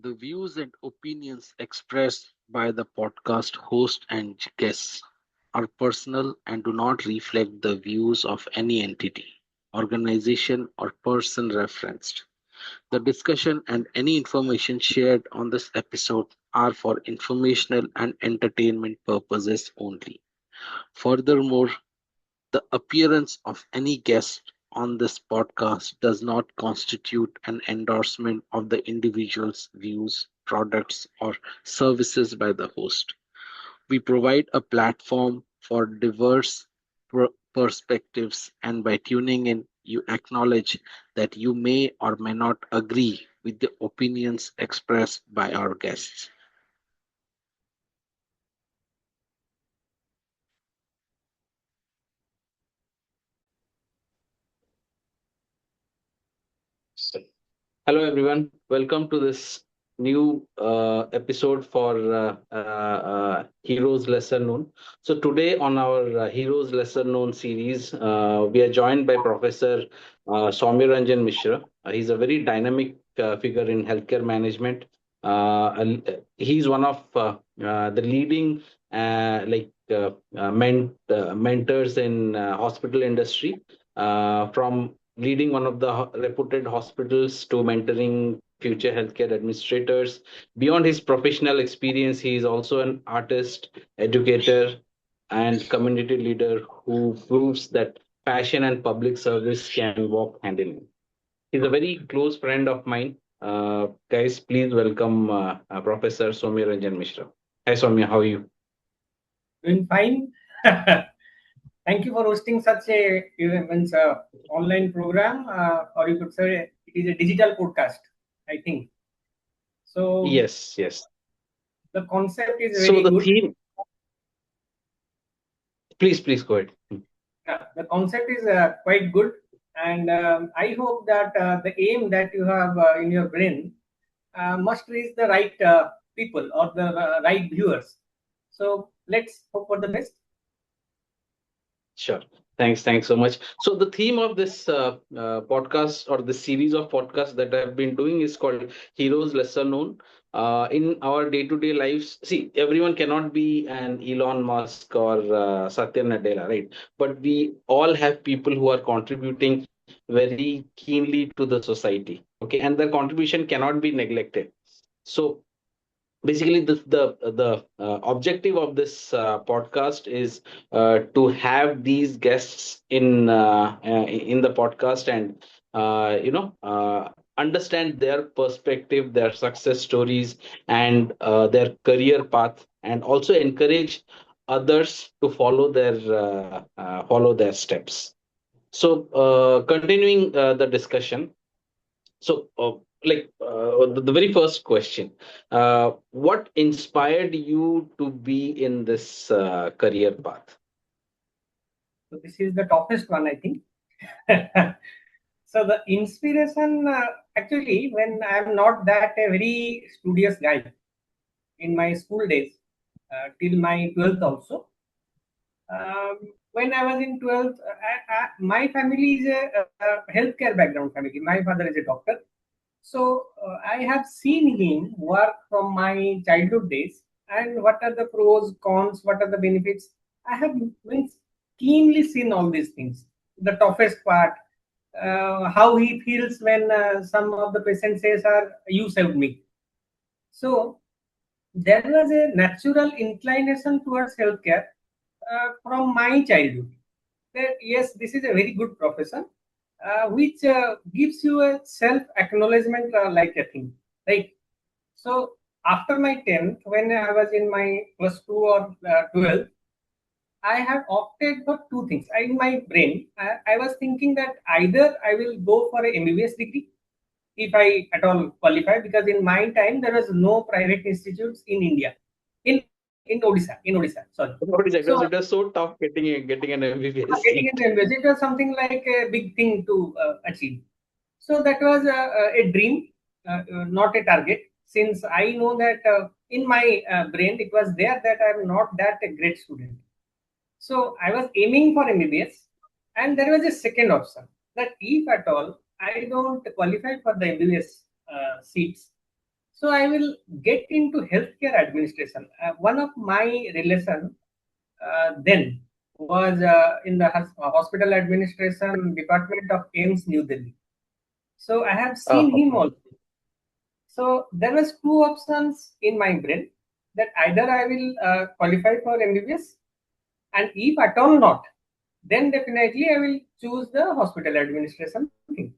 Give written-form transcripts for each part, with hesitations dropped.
The views and opinions expressed by the podcast host and guests are personal and do not reflect the views of any entity, organization, or person referenced. The discussion and any information shared on this episode are for informational and entertainment purposes only. Furthermore, the appearance of any guest on this podcast does not constitute an endorsement of the individual's views, products, or services by the host. We provide a platform for diverse perspectives, and by tuning in, you acknowledge that you may or may not agree with the opinions expressed by our guests. So, hello everyone, welcome to this new episode for Heroes Lesser Known. So today on our Heroes Lesser Known series, we are joined by Professor Soumya Ranjan Mishra. He's a very dynamic figure in healthcare management. He's one of the leading mentors in hospital industry, from leading one of the reputed hospitals to mentoring future healthcare administrators. Beyond his professional experience, he is also an artist, educator, and community leader who proves that passion and public service can walk hand in hand. He's a very close friend of mine. Guys, please welcome Professor Soumya Ranjan Mishra. Hi, Soumya, how are you? Doing fine. Thank you for hosting such a online program, or you could say it is a digital podcast, I think. So Yes, yes. the concept is So very the good. theme, please go ahead. The concept is quite good, and I hope that the aim that you have in your brain must reach the right people or the right viewers. So let's hope for the best. Sure. Thanks so much. So the theme of this podcast, or the series of podcasts that I've been doing, is called Heroes Lesser Known. In our day-to-day lives, see, everyone cannot be an Elon Musk or Satya Nadella, right? But we all have people who are contributing very keenly to the society. Okay, and their contribution cannot be neglected. So basically the objective of this podcast is to have these guests in the podcast, and understand their perspective, their success stories, and their career path, and also encourage others to follow their steps. So continuing the discussion, so, the very first question, what inspired you to be in this career path? So this is the toughest one, I think. So the inspiration, actually, when I'm not that a very studious guy in my school days, till my 12th also. When I was in 12th, my family is a healthcare background family. My father is a doctor. So I have seen him work from my childhood days, and what are the pros, cons, what are the benefits. I have means keenly seen all these things. The toughest part, how he feels when some of the patient says, "Are you saved me?" So there was a natural inclination towards healthcare from my childhood. That yes, this is a very good profession, which gives you a self acknowledgement like a thing, right? So after my 10th, when I was in my plus 2 or 12, I have opted for two things. In my brain, I was thinking that either I will go for a MBBS degree if I at all qualify, because in my time there was no private institutes in India, in Odisha. Sorry. So It was so tough getting an MBBS getting seat. into MBA, it was something like a big thing to achieve. So that was a dream, not a target. Since I know that in my brain it was there that I am not that a great student. So I was aiming for MBBS, and there was a second option that if at all I don't qualify for the MBBS seats, So I will get into healthcare administration. One of my relation then was in the hospital administration department of AIMS New Delhi. So I have seen him Okay. also. So there was two options in my brain, that either I will qualify for MBBS, and if at all not, then definitely I will choose the hospital administration thing.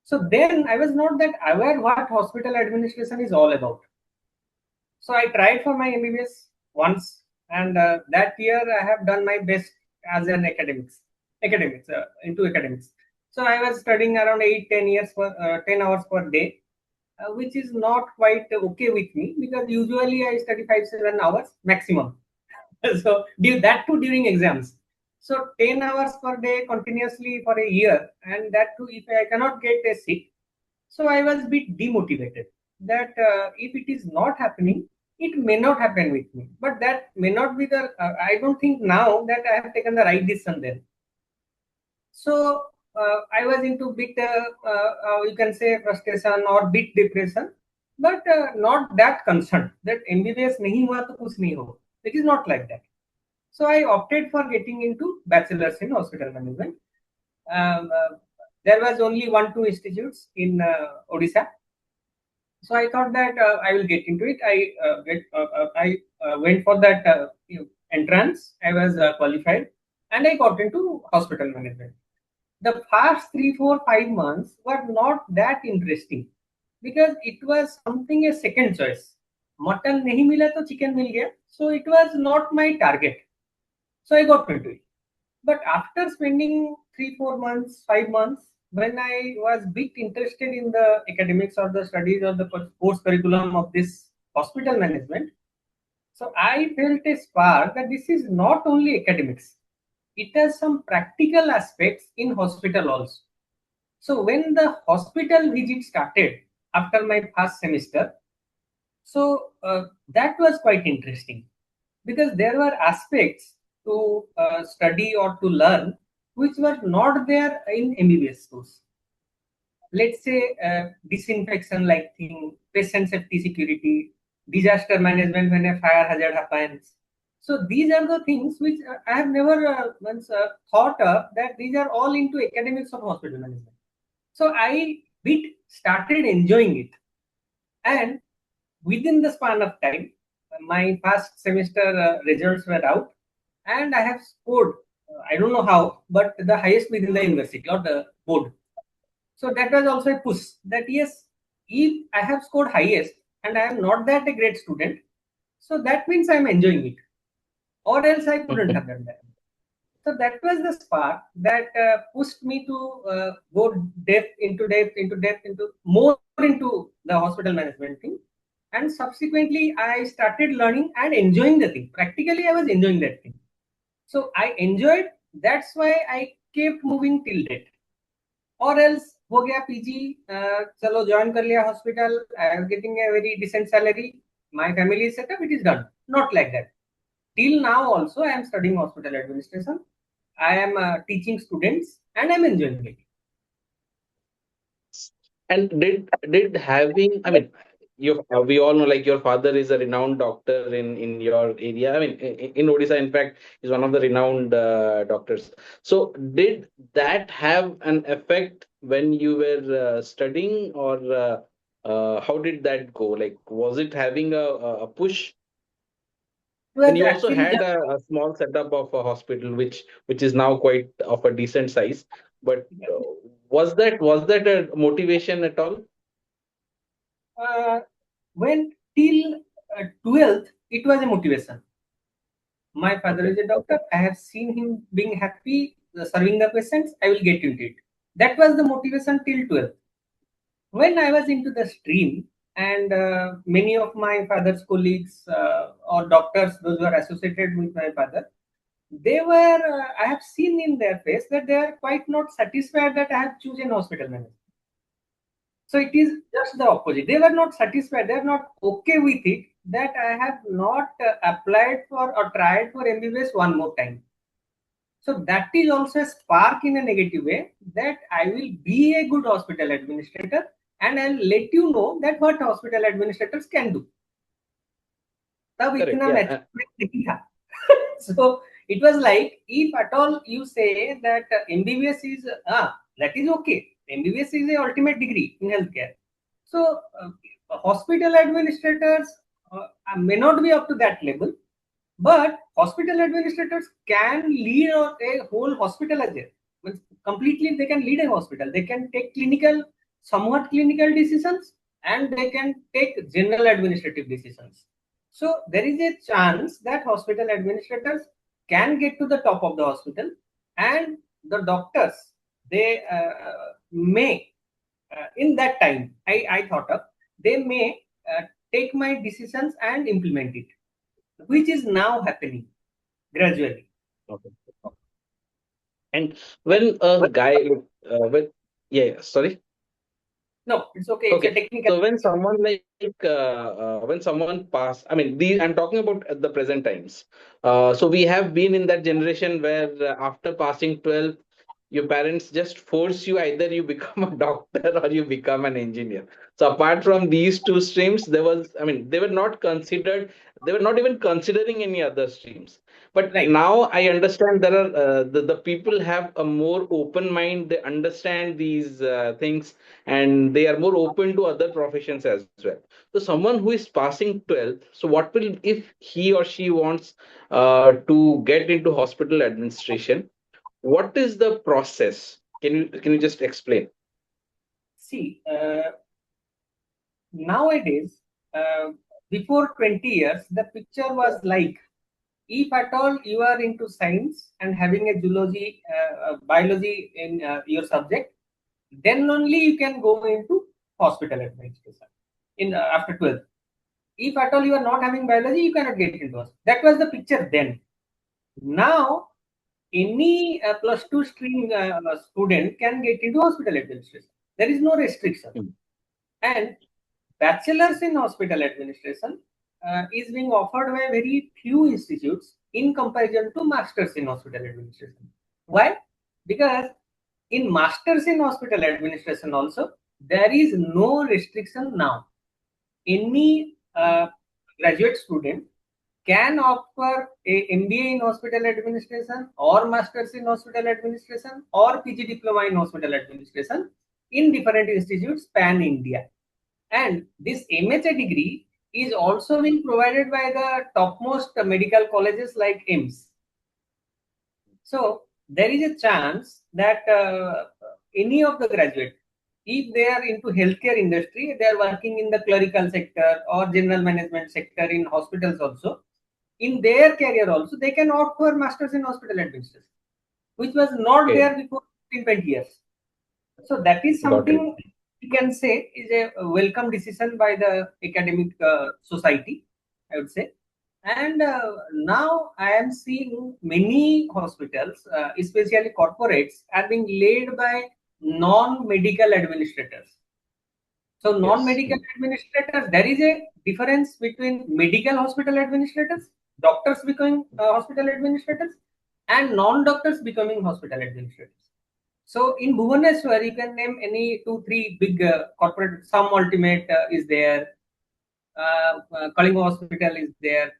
So then I was not that aware what hospital administration is all about. So I tried for my MBBS once, and that year I have done my best as an academics into academics. So I was studying around 8 10 years per 10 hours per day, which is not quite okay with me, because usually I study 5 7 hours maximum. So do that too during exams. So 10 hours per day continuously for a year, and that too if I cannot get a seat. So I was a bit demotivated that if it is not happening, it may not happen with me. But that may not be the. I don't think now that I have taken the right decision then. So I was into bit, you can say, frustration or bit depression, but not that concerned that MBBS nahi hua to kuch nahi ho. It is not like that. So I opted for getting into bachelor's in hospital management. Um, uh, there was only one two institutes in Odisha. So I thought that I will get into it. I went for that entrance. I was qualified, and I got into hospital management. The first 3 4 5 months were not that interesting, because it was something a second choice. Mutton nahi mila to chicken mil gaya. So it was not my target. So I got into it. But after spending 3 4 months, 5 months, when I was bit interested in the academics or the studies or the course curriculum of this hospital management, so I felt a spark that this is not only academics, it has some practical aspects in hospital also. So when the hospital visit started after my first semester, so that was quite interesting, because there were aspects to study or to learn which were not there in MBBS course. Let's say disinfection like thing, patient safety security, disaster management when a fire hazard happens. So these are the things which I have never once thought of, that these are all into academics of hospital management. So I bit started enjoying it, and within the span of time, my first semester results were out, and I have scored. I don't know how, but the highest within the university or the board. So that was also a push that yes, if I have scored highest and I am not that a great student, so that means I am enjoying it, or else I couldn't have done that. So that was the spark that pushed me to go into more into the hospital management thing. And subsequently, I started learning and enjoying the thing. Practically, I was enjoying that thing. So I enjoyed. That's why I kept moving till date. Or else, हो गया PG, चलो join कर लिया hospital. I am getting a very decent salary. My family is set up. It is done. Not like that. Till now, also, I am studying hospital administration. I am teaching students, and I'm enjoying it. And did having, I mean, you we all know like your father is a renowned doctor in your area. I mean, in Odisha, in fact, is one of the renowned doctors. So did that have an effect when you were studying, or how did that go? Like, was it having a push? It And was you also actually had just a small setup of a hospital, which is now quite of a decent size. But was that a motivation at all? uh, when till 12th, it was a motivation. My father Okay. is a doctor. I have seen him being happy serving the patients. I will get into it. That was the motivation till 12th. When I was into the stream, and many of my father's colleagues or doctors, those who are associated with my father, they were, I have seen in their face that they are quite not satisfied that I have chosen hospital management. So it is just the opposite. They were not satisfied. They are not okay with it that I have not applied for or tried for MBBS one more time. So that is also a spark in a negative way that I will be a good hospital administrator. and I'll let you know that what hospital administrators can do. तब Correct. इतना Yeah. Mature नहीं था. So it was like, if at all you say that MBBS is that is okay. MBBS is a ultimate degree in healthcare. So hospital administrators may not be up to that level, but hospital administrators can lead a whole hospital as well. Means completely, they can lead a hospital. They can take somewhat clinical decisions, and they can take general administrative decisions. So there is a chance that hospital administrators can get to the top of the hospital, and the doctors, they may in that time, I thought of, they may take my decisions and implement it, which is now happening gradually. Okay. And when a guy, when yeah, sorry. No, it's okay. It's a Okay, technical. so when someone when someone pass, I mean, I'm talking about at the present times. So we have been in that generation where after passing 12, your parents just force you, either you become a doctor or you become an engineer. So apart from these two streams, there was, I mean, they were not even considering any other streams. But Right. now I understand there are the people have a more open mind. They understand these things, and they are more open to other professions as well. So someone who is passing 12th, so what will, if he or she wants to get into hospital administration, what is the process? Can you just explain? See, nowadays, before 20 years, the picture was like, if at all you are into science and having a biology in your subject, then only you can go into hospital administration in after 12. If at all you are not having biology, you cannot get into us. That was the picture then. Now, any plus two stream student can get into hospital administration. There is no restriction. Mm. And bachelor's in hospital administration is being offered by very few institutes in comparison to master's in hospital administration. Why? Because in master's in hospital administration also, there is no restriction now. Any graduate student can offer a MBA in hospital administration or masters in hospital administration or PG diploma in hospital administration in different institutes pan India. And this MHA degree is also being provided by the topmost medical colleges like AIMS. So there is a chance that any of the graduate, if they are into healthcare industry, they are working in the clerical sector or general management sector in hospitals also, in their career also, they can opt for masters in hospital administration, which was not Okay, there before 20 years. So that is got it. something we can say is a welcome decision by the academic society, I would say. And now I am seeing many hospitals, especially corporates, are being led by non-medical administrators. So Yes. non-medical administrators, there is a difference between medical hospital administrators, doctors becoming hospital administrators, and non-doctors becoming hospital administrators. So in Bhubaneswar, you can name any two, three big corporate. Some Ultimate is there. Kalinga Hospital is there.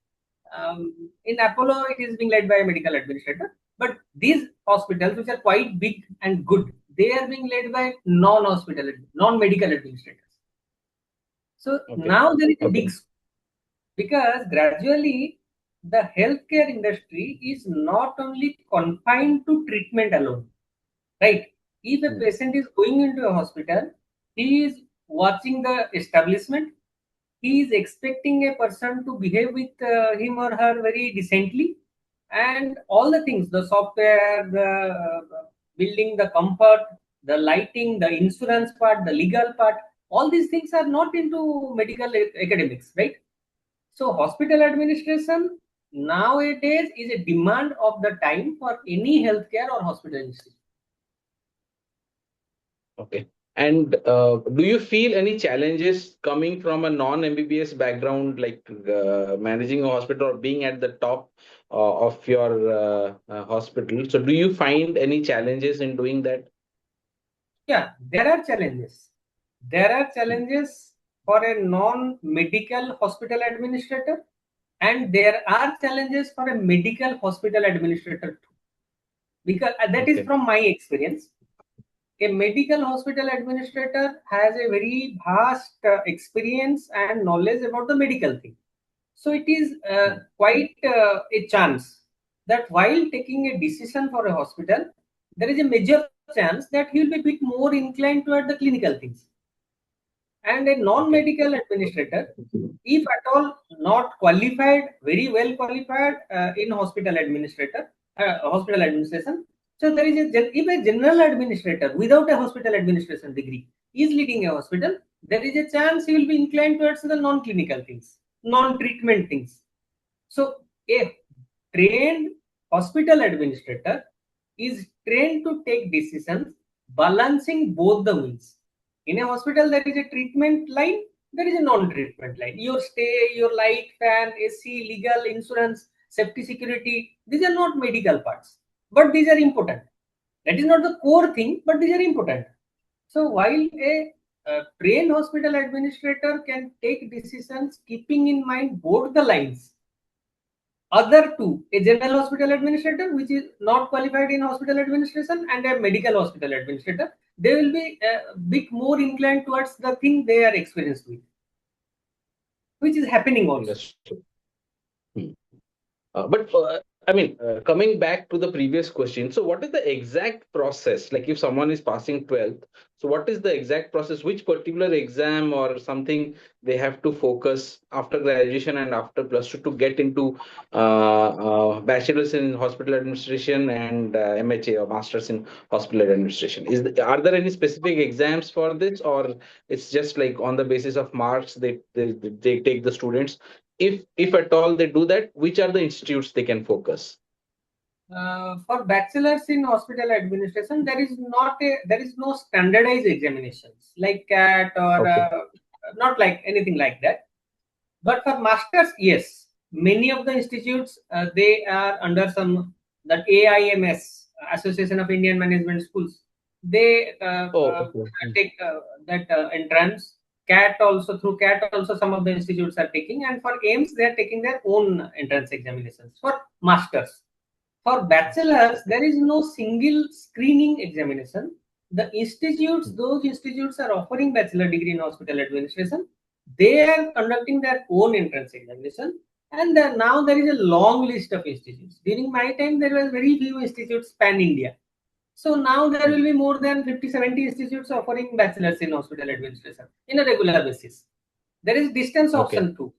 In Apollo, it is being led by a medical administrator. But these hospitals, which are quite big and good, they are being led by non-medical administrators. So Okay. now there is a Okay. big, because gradually the healthcare industry is not only confined to treatment alone, right? If a Mm. patient is going into a hospital, he is watching the establishment. He is expecting a person to behave with him or her very decently, and all the things, the software, the building, the comfort, the lighting, the insurance part, the legal part, all these things are not into medical academics, right? So hospital administration nowadays is a demand of the time for any healthcare or hospital institution. Okay. And do you feel any challenges coming from a non-MBBS background, like managing a hospital or being at the top of your hospital? So, do you find any challenges in doing that? Yeah, there are challenges. There are challenges for a non-medical hospital administrator, and there are challenges for a medical hospital administrator too. Because that is Okay. from my experience. A medical hospital administrator has a very vast experience and knowledge about the medical thing. So it is quite a chance that while taking a decision for a hospital, there is a major chance that he will be a bit more inclined toward the clinical things. And a Okay. non-medical administrator, if at all not qualified, very well qualified in hospital administration. So there is if a general administrator without a hospital administration degree is leading a hospital, there is a chance he will be inclined towards the non-clinical things, non-treatment things. So a trained hospital administrator is trained to take decisions balancing both the wings. In a hospital, there is a treatment line, there is a non-treatment line. Your stay, your light, fan, AC, legal, insurance, safety, security, these are not medical parts, but these are important. That is not the core thing, but these are important. So while a trained hospital administrator can take decisions keeping in mind both the lines, other two, a general hospital administrator, which is not qualified in hospital administration, and a medical hospital administrator, they will be a bit more inclined towards the thing they are experienced with, which is happening also. Understood. Hmm. But I mean, coming back to the previous question, so what is the exact process? Like if someone is passing 12th, so what is the exact process? Which particular exam or something they have to focus after graduation and after plus two to get into bachelor's in hospital administration and MHA or master's in hospital administration? Are there any specific exams for this, or it's just like on the basis of marks they take the students? If at all they do that, which are the institutes they can focus? For bachelor's in hospital administration, there is no standardized examinations like CAT or Okay. not like anything like that. But for masters, yes, many of the institutes they are under some that AIMS, Association of Indian Management Schools. They Oh, okay. take that entrance. CAT also, through CAT also, some of the institutes are taking, and for AIMS they are taking their own entrance examinations for masters. For bachelors, there is no single screening examination. The institutes, those institutes are offering bachelor degree in hospital administration. They are conducting their own entrance examination. And now there is a long list of institutes. During my time, there were very few institutes pan India. So now there will be more than 50, 70 institutes offering bachelors in hospital administration in a regular basis. There is distance Okay. option too.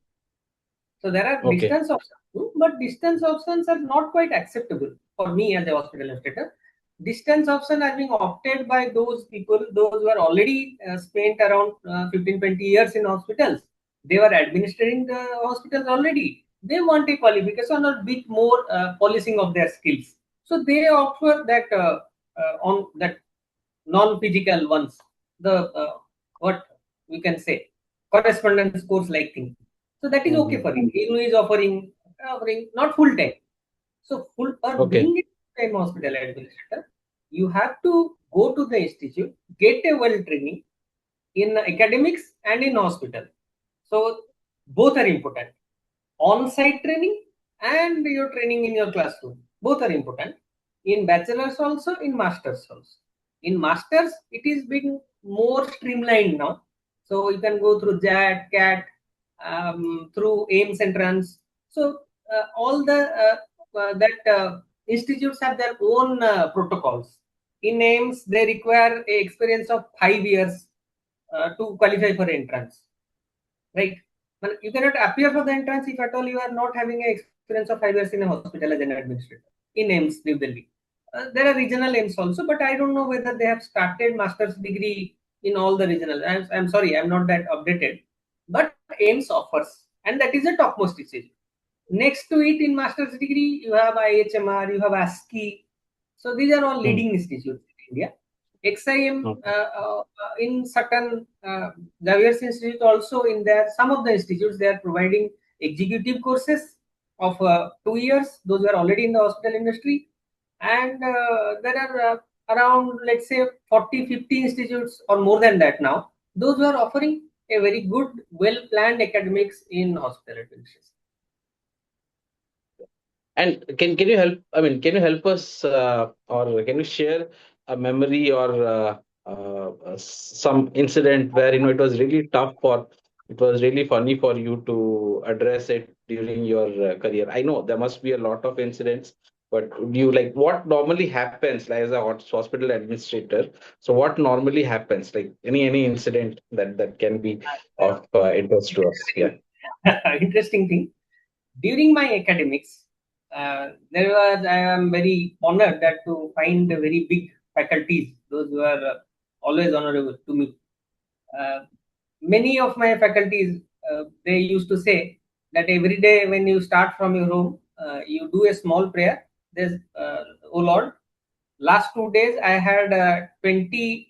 So there are Okay. distance options too, but distance options are not quite acceptable for me as a hospital administrator. Distance option are being opted by those people, those who are already spent around 15, 20 years in hospitals. They were administering the hospitals already. They want a qualification or bit more polishing of their skills. So they offer that on that non-physical ones, the what we can say correspondence course like thing. So that is okay Mhm. for him. He is offering not full time. So full or Okay. being a full time hospital administrator, you have to go to the institute, get a well training in academics and in hospital. So both are important. On-site training and your training in your classroom. Both are important. In bachelor's also, in master's also. In master's, it is being more streamlined now. So you can go through JAT, CAT, through AIMS entrance. So all the that institutes have their own protocols. In AIMS, they require a experience of 5 years to qualify for entrance, right? But you cannot appear for the entrance if at all you are not having an experience of 5 years in a hospital as an administrator in AIMS, New Delhi. There are regional AIMS also, but I don't know whether they have started master's degree in all the regional. I'm sorry, I'm not that updated. But AIMS offers, and that is the topmost institute. Next to it in master's degree, you have IHMR, you have ASCII. So these are all Hmm. leading institutes in India. XIM Okay. in certain Xavier's Institute also in there. Some of the institutes they are providing executive courses of 2 years. Those who are already in the hospital industry, and there are around let's say 40, 50 institutes or more than that now. those who are offering a very good, well-planned academics in hospital administration. And can you help? I mean, can you help us, or can you share a memory or some incident where it was really tough for, it was really funny for you to address it during your career? I know there must be a lot of incidents, but do you like what normally happens like as a hospital administrator? So what normally happens? Like any incident that can be Uh, of interest to us? Yeah. Interesting thing. During my academics, there was I am very honored that to find very big faculties, those who are always honorable to me. Uh, Many of my faculties, they used to say that every day when you start from your home, you do a small prayer. There's, oh Lord, last 2 days I had 20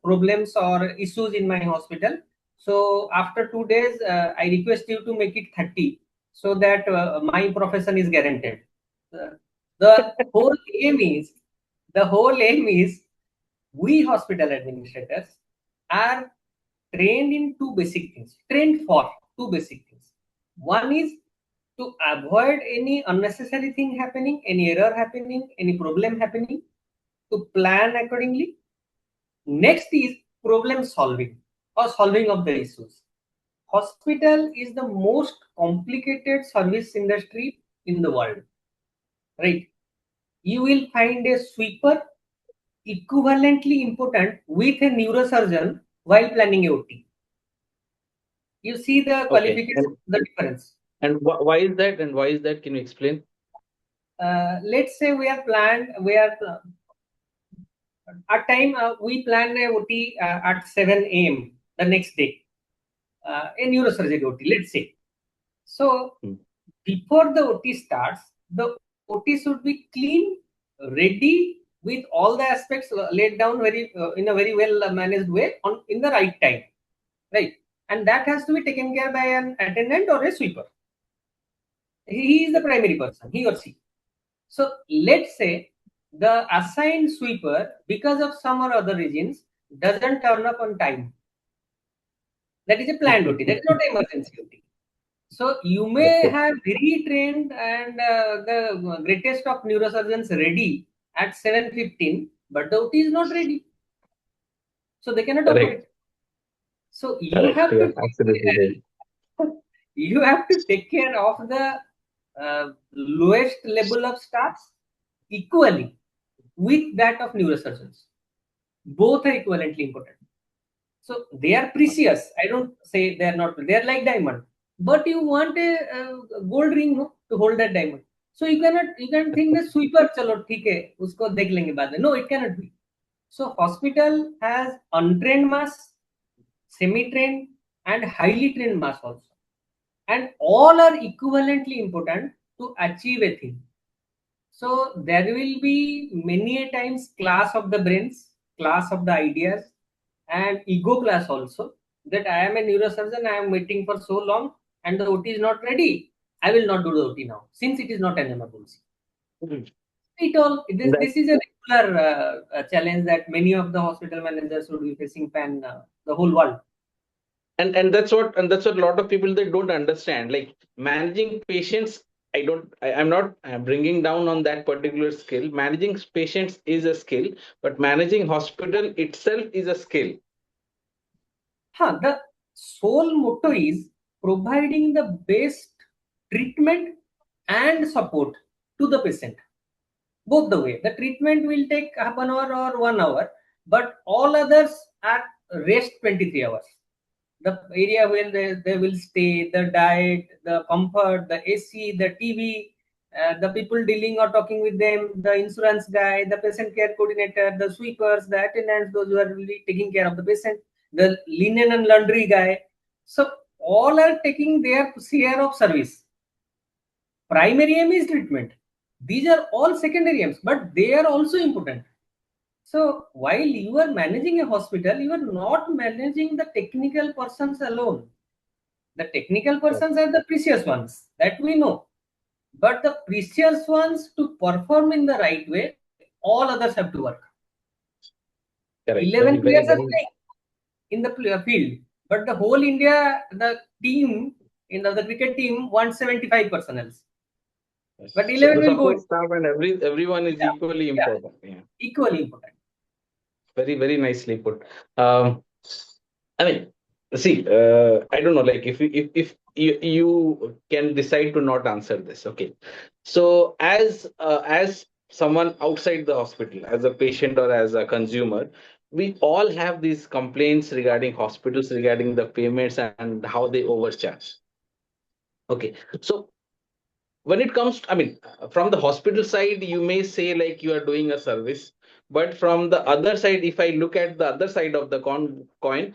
problems or issues in my hospital. So after 2 days, I request you to make it 30 so that my profession is guaranteed. Uh, the whole aim is the whole aim is we hospital administrators are trained in two basic things, trained for two basic things. One is to avoid any unnecessary thing happening, any error happening, any problem happening, to plan accordingly. Next is problem solving or solving of the issues. Hospital is the most complicated service industry in the world, right? You will find a sweeper equivalently important with a neurosurgeon while planning a OT. You see the Okay. qualification, the difference. And why is that? And why is that? Can you explain? Let's say we are at time we plan a OT at 7 a.m. the next day, a neurosurgery OT, let's say. So Hmm. before the OT starts, the OT should be clean, ready with all the aspects laid down very in a very well managed way on in the right time, right? And that has to be taken care by an attendant or a sweeper. He is the primary person, he or she. So let's say the assigned sweeper, because of some or other reasons, doesn't turn up on time. That is a planned OT. That is not an emergency OT. So you may Okay. have very trained and the greatest of neurosurgeons ready at 7:15, but the OT is not ready, so they cannot Correct. operate. So Correct. Yeah. Absolutely right. you have to take care of the lowest level of staffs equally with that of neurosurgeons. Both are equivalently important. So they are precious. I don't say they are not. They are like diamond. But you want a gold ring, no, to hold that diamond. So you cannot. You can think the sweeper. चलो ठीक है उसको देख लेंगे बाद में. No, it cannot be. So hospital has untrained mass, semi-trained, and highly trained mass also, and all are equivalently important to achieve a thing. So there will be many a times class of the brains, class of the ideas, and ego class also. That I am a neurosurgeon, I am waiting for so long, and the OT is not ready. I will not do the OT now since it is not an emergency. Mhm. This is a regular challenge that many of the hospital managers would be facing pan the whole world. And that's what a lot of people, they don't understand, like managing patients. I'm not bringing down on that particular skill. Managing patients is a skill, but managing hospital itself is a skill. The sole motto is providing the best treatment and support to the patient. Both the way. The treatment will take half an hour or 1 hour, but all others are rest 23 hours. The area where they will stay, the diet, the comfort, the AC, the TV, the people dealing or talking with them, the insurance guy, the patient care coordinator, the sweepers, the attendants, those who are really taking care of the patient, the linen and laundry guy. So all are taking their share of service. Primary aim is treatment. These are all secondary aims, but they are also important. So while you are managing a hospital, you are not managing the technical persons alone. The technical persons are the precious ones that we know. But the precious ones to perform in the right way, all others have to work. Correct. 11 Very, very, players are very. playing. in the field, but the whole India, the team in the cricket team wants 75 personnel, but So 11 the will go. support staff and everyone is Yeah, equally yeah, important. Yeah. equally important. Very, very nicely put. I mean, see, I don't know, like if you can decide to not answer this, okay. So as someone outside the hospital, as a patient or as a consumer, we all have these complaints regarding hospitals, regarding the payments and how they overcharge. Okay, so when it comes to, I mean, from the hospital side, you may say like you are doing a service, but from the other side, if I look at the other side of the coin,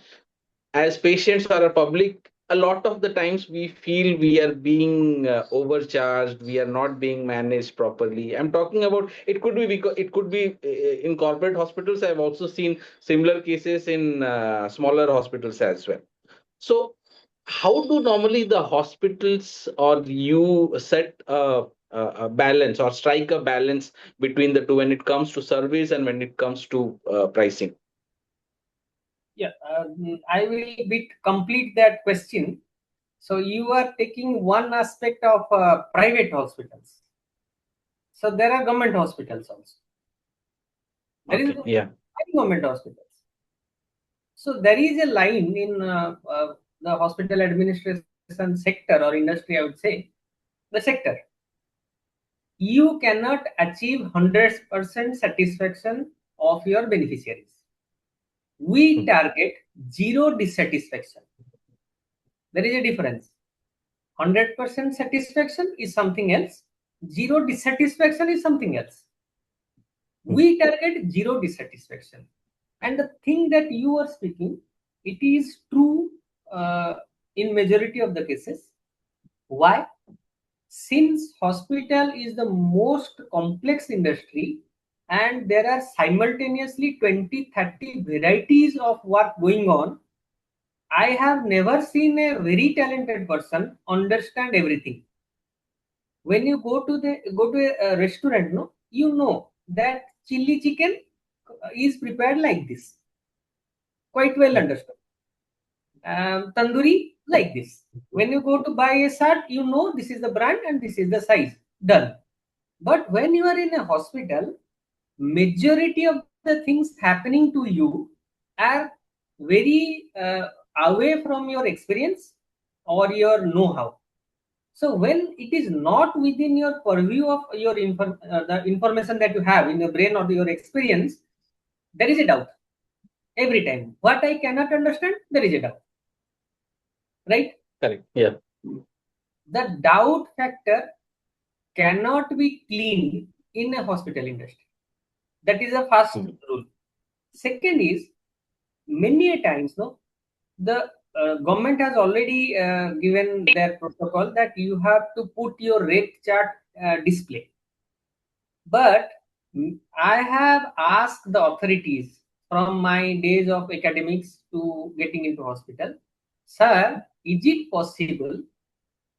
as patients or a public, a lot of the times we feel we are being overcharged, we are not being managed properly. I'm talking about, it could be because it could be in corporate hospitals. I've also seen similar cases in smaller hospitals as well. So how do normally the hospitals or you set a balance or strike a balance between the two when it comes to service and when it comes to pricing? Yeah, I will bit complete that question. So you are taking one aspect of private hospitals. So there are government hospitals also. There is Okay, yeah. government hospitals. So there is a line in the hospital administration sector or industry, I would say, the sector. You cannot achieve 100% satisfaction of your beneficiaries. We Mhm. target zero dissatisfaction. There is a difference. 100% satisfaction is something else. Zero dissatisfaction is something else. We target zero dissatisfaction. And the thing that you are speaking, it is true uh, in majority of the cases. Why? Since hospital is the most complex industry and there are simultaneously 20-30 varieties of work going on, I have never seen a very talented person understand everything. When you go to a restaurant, no, you know that chili chicken is prepared like this, quite well understood. Tandoori like this. When you go to buy a shirt, you know this is the brand and this is the size. Done. But when you are in a hospital, majority of the things happening to you are very away from your experience or your know-how. So when it is not within your purview of your the information that you have in your brain or your experience, there is a doubt every time. What I cannot understand, there is a doubt, right? Correct. Yeah. The doubt factor cannot be cleaned in a hospital industry. That is the first Mhm. rule. Second is, many a times, no, the government has already given their protocol that you have to put your rate chart display. But I have asked the authorities from my days of academics to getting into hospital, sir, is it possible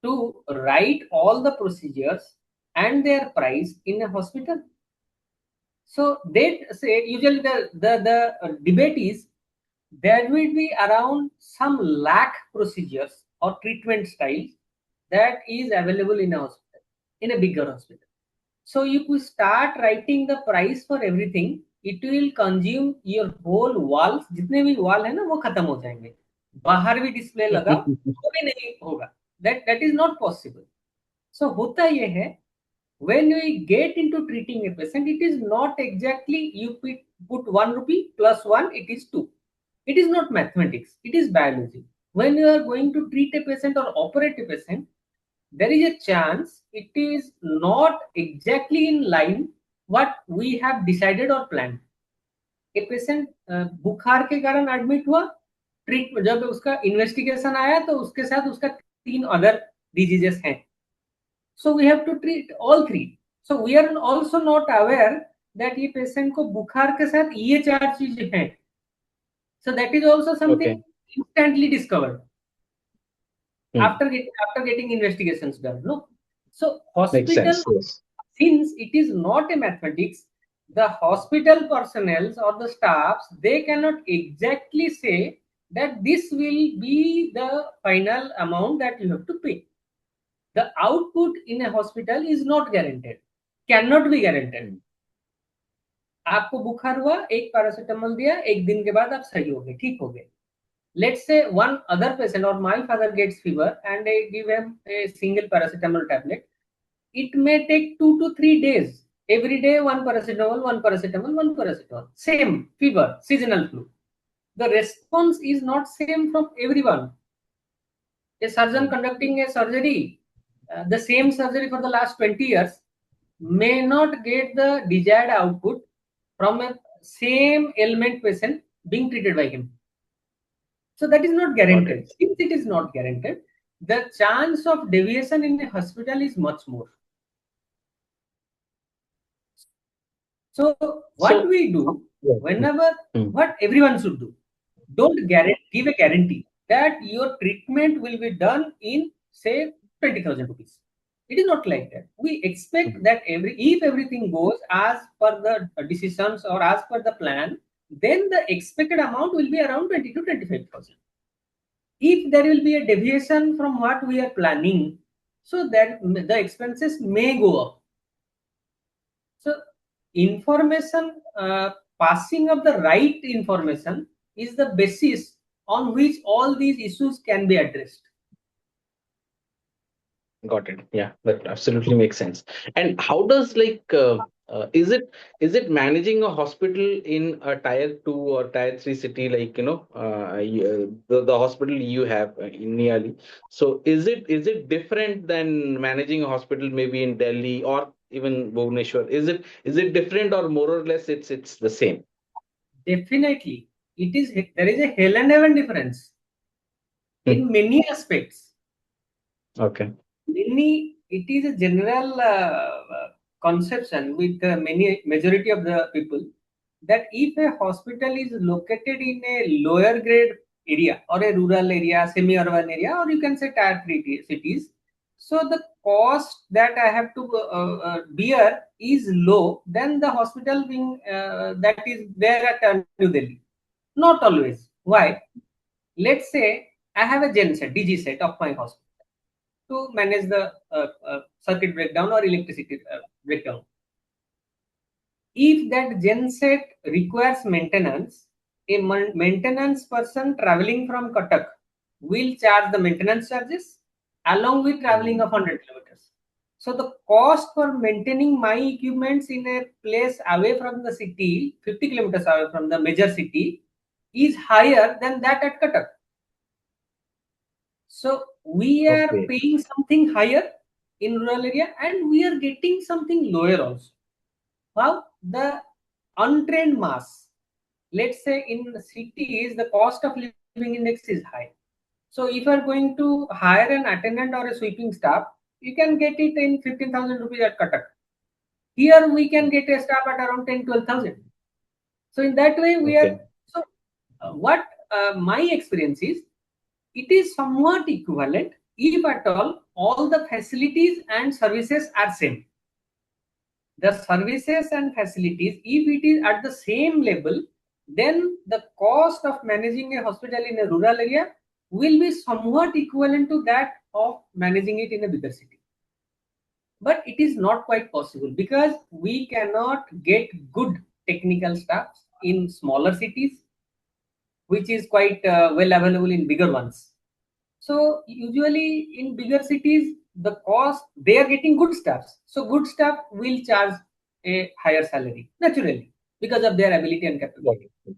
to write all the procedures and their price in a hospital? So they say usually the debate is there will be around some lakh procedures or treatment styles that is available in a hospital, in a bigger hospital. So you could start writing the price for everything. It will consume your whole walls. जितने भी wall है ना वो खत्म हो जाएंगे. बाहर भी display लगाओ तो भी नहीं होगा. That is not possible. So होता ये है, when we get into treating a patient, it is not exactly you put 1 rupee plus 1, it is 2. It is not mathematics, it is biology. When you are going to treat a patient or operate a patient, there is a chance it is not exactly in line what we have decided or planned. A patient बुखार के कारण admit हुआ, treat जब उसका investigation आया तो उसके साथ उसका 3 अदर डिजीजेस हैं. So we have to treat all three. So we are also not aware that ये पेशेंट को बुखार के साथ ये 4 चीजें हैं. So that is also Okay. something instantly discovered Hmm. after getting investigations done. No, so Makes hospital, sense. Yes. since it is not a mathematics, the hospital personnel or the staffs they cannot exactly say that this will be the final amount that you have to pay. The output in a hospital is not guaranteed, cannot be guaranteed. आपको बुखार हुआ, एक paracetamol दिया, एक दिन के बाद आप सही हो गए, ठीक हो गए. Let's say one other patient or my father gets fever and I give him a single paracetamol tablet. It may take 2 to 3 days. Every day one paracetamol, one paracetamol, one paracetamol. Same fever, seasonal flu. The response is not same from everyone. A surgeon conducting a surgery, the same surgery for the last 20 years, may not get the desired output from a same ailment patient being treated by him. So that is not Got guaranteed. it. Since it is not guaranteed, the chance of deviation in a hospital is much more. So what So, we do yeah. whenever, Mm. what everyone should do, don't give a guarantee that your treatment will be done in say 20,000 rupees. It is not like that. We expect that if everything goes as per the decisions or as per the plan, then the expected amount will be around 20 to 25,000. If there will be a deviation from what we are planning, so that the expenses may go up. So information, passing of the right information is the basis on which all these issues can be addressed. Got it. Yeah, that absolutely makes sense. And how does is it managing a hospital in a tier 2 or tier 3 city, like the hospital you have in nearly? So is it different than managing a hospital maybe in Delhi or even Bhubaneswar? Is it different, or more or less it's the same? Definitely, it is. There is a hell and heaven difference in many aspects. Okay. Many, it is a general conception with many majority of the people that if a hospital is located in a lower grade area or a rural area, semi-urban area, or you can say tier 3 cities, so the cost that I have to bear is low than the hospital being that is there at New Delhi. Not always. Why? Let's say I have a gen set, DG set of my hospital to manage the circuit breakdown or electricity breakdown. If that genset requires maintenance, a maintenance person traveling from Cuttack will charge the maintenance charges along with traveling of 100 kilometers. So the cost for maintaining my equipments in a place away from the city, 50 kilometers away from the major city, is higher than that at Cuttack. So we are Okay. paying something higher in rural area and we are getting something lower also. How? The untrained mass. Let's say in the cities, the cost of living index is high. So if you are going to hire an attendant or a sweeping staff, you can get it in 15,000 rupees at Cuttack. Here we can get a staff at around 10, 12,000. So in that way, we are. Okay. So what my experience is, it is somewhat equivalent if at all the facilities and services are same. The services and facilities, if it is at the same level, then the cost of managing a hospital in a rural area will be somewhat equivalent to that of managing it in a bigger city. But it is not quite possible because we cannot get good technical staff in smaller cities, which is quite well available in bigger ones. So usually in bigger cities, the cost, they are getting good staffs. So good staff will charge a higher salary naturally because of their ability and Got capability. it.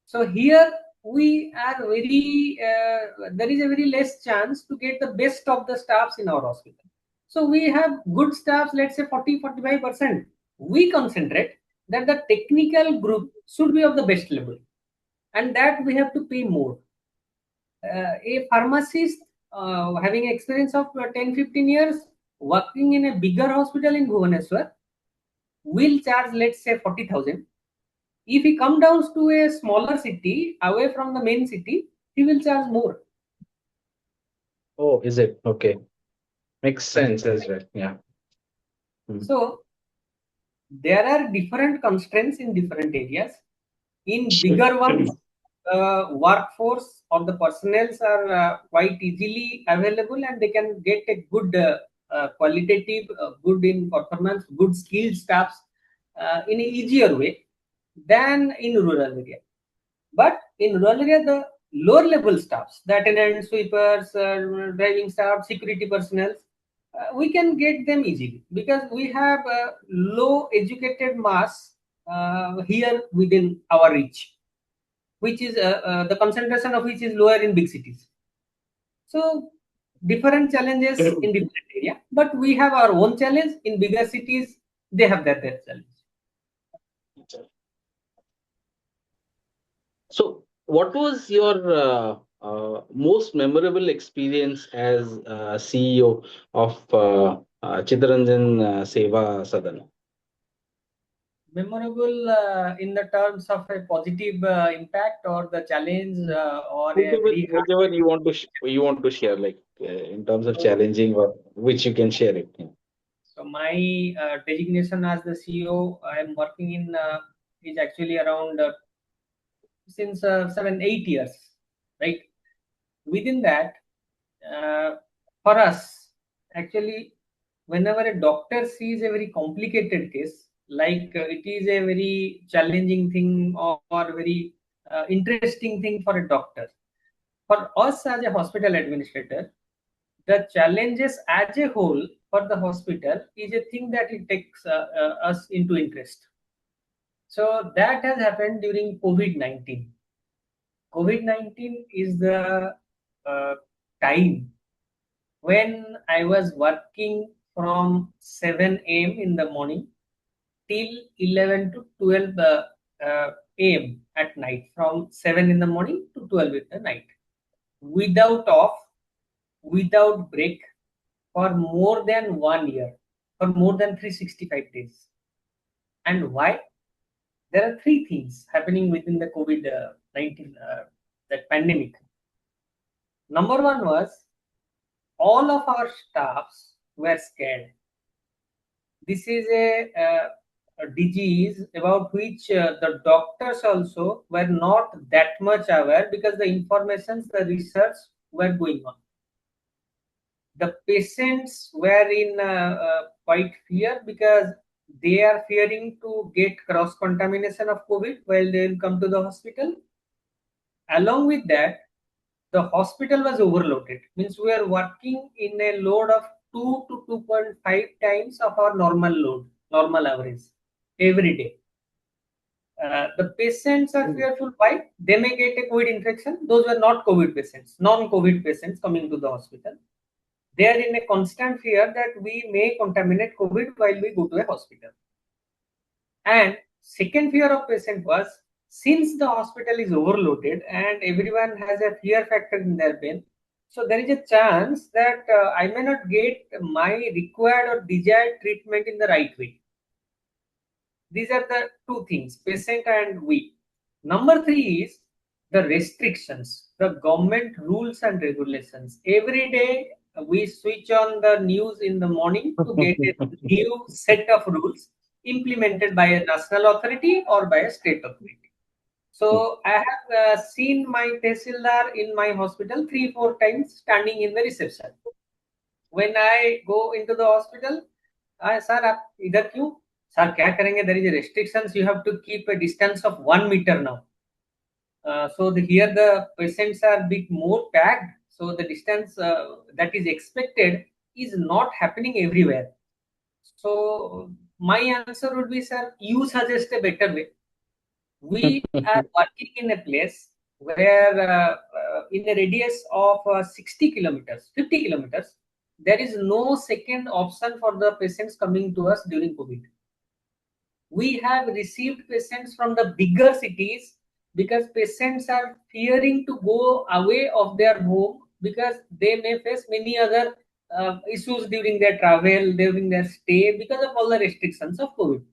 So here we are very, there is a very less chance to get the best of the staffs in our hospital. So we have good staffs, let's say 40-45%. We concentrate that the technical group should be of the best level and that we have to pay more. A pharmacist having experience of 10-15 years working in a bigger hospital in Bhubaneswar will charge, let's say, 40,000. If he come down to a smaller city away from the main city, he will charge more. Oh, is it? Okay. Makes sense as well. Yeah. Mm. So there are different constraints in different areas. In bigger ones, workforce or the personnels are quite easily available, and they can get a good qualitative, good in performance, good skilled staffs in an easier way than in rural area. But in rural area, the lower level staffs, the attendants, sweepers, driving staff, security personnel, we can get them easily because we have a low educated mass here within our reach, which is the concentration of which is lower in big cities. So different challenges in different area, but we have our own challenge in bigger cities. They have their challenge. So, what was your most memorable experience as CEO of Chittaranjan Seva Sadan? Memorable in the terms of a positive impact or the challenge or a Whichever, very hard. whichever you want to share, like in terms of So, challenging or which you can share it. Yeah. so my designation as the CEO I am working in is actually around since 7 8 years, right? Within that, for us, actually, whenever a doctor sees a very complicated case, like it is a very challenging thing or very interesting thing for a doctor. For us as a hospital administrator, the challenges as a whole for the hospital is a thing that it takes us into interest. So that has happened during COVID-19. COVID-19 is the uh, time when I was working from 7 a.m. in the morning till 11 to 12 a.m. at night, from 7 in the morning to 12 in the night, without off, without break, for more than 1 year, for more than 365 days. And why? There are three things happening within the COVID 19 that pandemic. Number one was all of our staffs were scared. This is a disease about which the doctors also were not that much aware because the informations, the research were going on. The patients were in quite fear because they are fearing to get cross contamination of COVID while they will come to the hospital. Along with that, the hospital was overloaded. Means we are working in a load of 2 to 2.5 times of our normal load, normal average every day. The patients are fearful. Why? They may get a COVID infection. Those were not COVID patients, non-COVID patients coming to the hospital. They are in a constant fear that we may contaminate COVID while we go to a hospital. And second fear of patient was, since the hospital is overloaded and everyone has a fear factor in their brain, so there is a chance that I may not get my required or desired treatment in the right way. These are the two things, patient and we. Number three is the restrictions, the government rules and regulations. Every day we switch on the news in the morning to get a new set of rules implemented by a national authority or by a state authority. So I have seen my tehsildar in my hospital 3 4 times standing in the reception. When I go into the hospital, sir, आप इधर क्यों? Sir, क्या करेंगे? There is a restrictions. You have to keep a distance of 1 meter now. Here the patients are a bit more packed. So the distance that is expected is not happening everywhere. So my answer would be, sir, you suggest a better way. We are working in a place where in a radius of 60 kilometers, 50 kilometers, there is no second option for the patients coming to us during COVID. We have received patients from the bigger cities because patients are fearing to go away of their home because they may face many other issues during their travel, during their stay because of all the restrictions of COVID.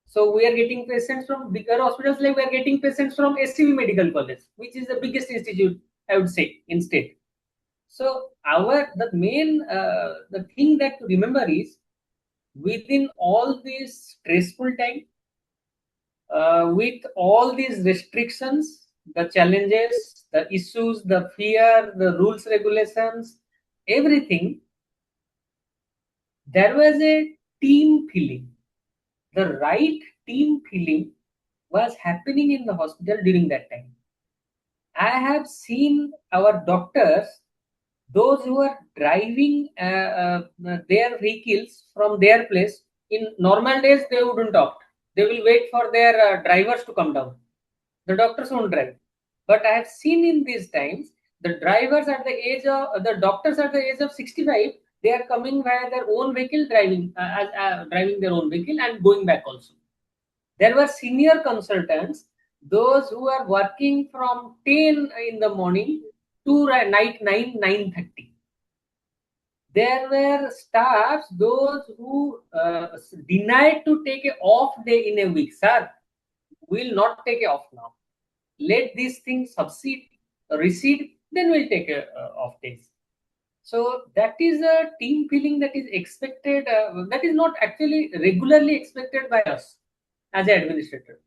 So we are getting patients from bigger hospitals, like we are getting patients from SCV Medical College, which is the biggest institute, I would say, in state. So the main the thing that to remember is, within all this stressful time, with all these restrictions, the challenges, the issues, the fear, the rules, regulations, everything, there was a team feeling. The right team feeling was happening in the hospital during that time. I have seen our doctors, those who are driving their vehicles from their place. In normal days, they wouldn't opt. They will wait for their drivers to come down. The doctors won't drive. But I have seen in these times, the drivers at the age of the doctors at the age of 65, they are coming via their own vehicle, driving their own vehicle and going back also. There were senior consultants, those who are working from 10 in the morning to night 9, 9:30. There were staffs, those who denied to take a off day in a week. Sir, we'll not take a off now. Let these things recede, then we'll take a off days. So that is a team feeling that is expected, that is not actually regularly expected by us as an administrator.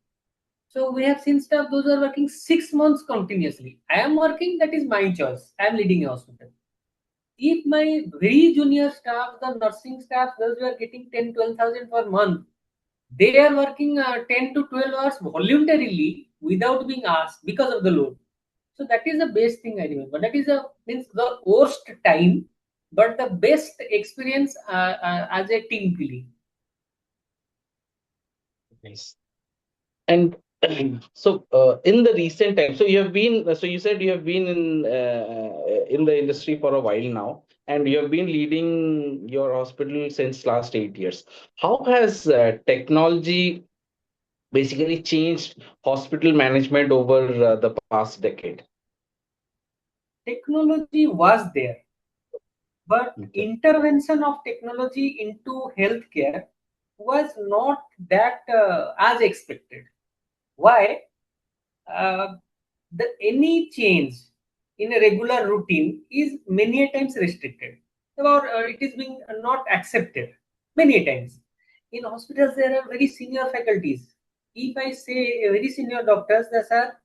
So we have seen staff, those are working 6 months continuously. I am working, that is my choice. I am leading a hospital. If my very junior staff, the nursing staff, those who are getting 10, 12,000 per month, they are working 10 to 12 hours voluntarily without being asked because of the load. So that is the best thing I remember. That is means the worst time, but the best experience as a team feeling. Nice. And so in the recent time, so you have been, so you said you have been in the industry for a while now, and you have been leading your hospital since last 8 years. How has technology basically changed hospital management over the past decade? Technology was there, but Okay. intervention of technology into healthcare was not that as expected. Why? Uh, any change in a regular routine is many a times restricted, or it is being not accepted many a times. In hospitals, there are very senior faculties. If I say a very senior doctors, that are